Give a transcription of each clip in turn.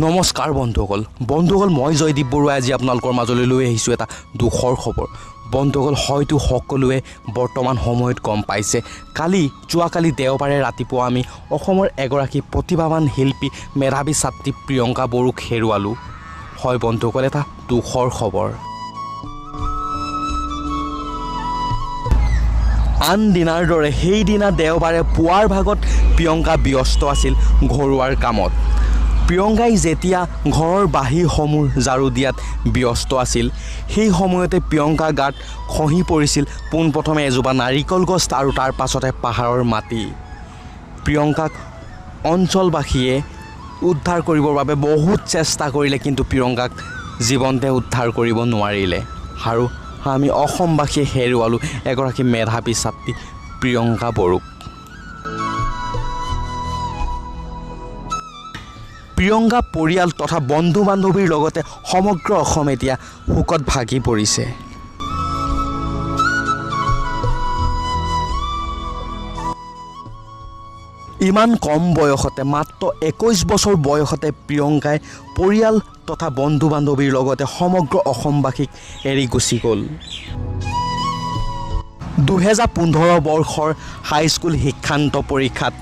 নমস্কাৰ বন্ধুসকল মই জয়দীপ বৰুৱা আজি আপোনালোকৰ মাজলৈ লৈ আহিছোঁ এটা দুখৰ খবৰ। বন্ধুসকল হয়তো সকলোৱে বৰ্তমান সময়ত গম পাইছে যোৱাকালি দেওবাৰে ৰাতিপুৱা আমি অসমৰ এগৰাকী প্ৰতিভাৱান শিল্পী মেধাৱী ছাত্ৰী প্ৰিয়ংকা বড়োক হেৰুৱালোঁ। হয় বন্ধুসকল, এটা দুখৰ খবৰ। আন দিনাৰ দৰে সেইদিনা দেওবাৰে পুৱাৰ ভাগত প্ৰিয়ংকা ব্যস্ত আছিল ঘৰুৱাৰ কামত। প্ৰিয়ংকাই যেতিয়া ঘৰৰ বাহিৰসমূহ ঝাৰু দিয়াত ব্যস্ত আছিল, সেই সময়তে প্ৰিয়ংকা গাত খহি পৰিছিল পোনপ্ৰথমে এজোপা নাৰিকল গছ আৰু তাৰ পাছতে পাহাৰৰ মাটি। প্ৰিয়ংকাক অঞ্চলবাসীয়ে উদ্ধাৰ কৰিবৰ বাবে বহুত চেষ্টা কৰিলে, কিন্তু প্ৰিয়ংকাক জীৱনতে উদ্ধাৰ কৰিব নোৱাৰিলে আৰু আমি অসমবাসীয়ে হেৰুৱালোঁ এগৰাকী মেধাৱী ছাত্ৰী প্ৰিয়ংকা বড়োক। প্ৰিয়ংকা পৰিয়াল তথা বন্ধু বান্ধৱীৰ লগতে সমগ্ৰ অসম এতিয়া শোকত ভাগি পৰিছে। ইমান কম বয়সতে, মাত্ৰ 21 বছৰ বয়সতে প্ৰিয়ংকাই পৰিয়াল তথা বন্ধু বান্ধৱীৰ লগতে সমগ্ৰ অসমবাসীক এৰি গুচি গ'ল। 2015 বৰ্ষৰ হাইস্কুল শিক্ষান্ত পৰীক্ষাত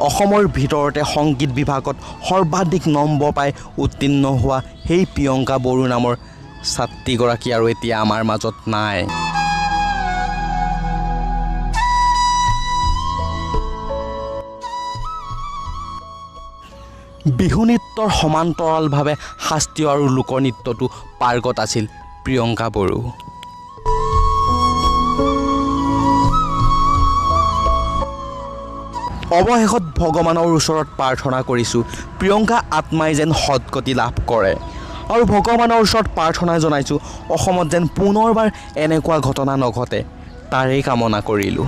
অসমৰ ভিতৰতে সংগীত বিভাগত সৰ্বাধিক নম্বৰ পাই উত্তীৰ্ণ হোৱা সেই প্ৰিয়ংকা বড়ো নামৰ ছাত্ৰীগৰাকী আৰু এতিয়া আমাৰ মাজত নাই। বিহু নৃত্যৰ সমান্তৰালভাৱে শাস্ত্ৰীয় আৰু লোকনৃত্যতো পাৰ্গত আছিল প্ৰিয়ংকা বড়ো। অৱশেষত ভগৱানৰ ওচৰত প্ৰাৰ্থনা কৰিছোঁ প্ৰিয়ংকা আত্মাই যেন সদ্গতি লাভ কৰে, আৰু ভগৱানৰ ওচৰত প্ৰাৰ্থনা জনাইছোঁ অসমত যেন পুনৰবাৰ এনেকুৱা ঘটনা নঘটে, তাৰেই কামনা কৰিলোঁ।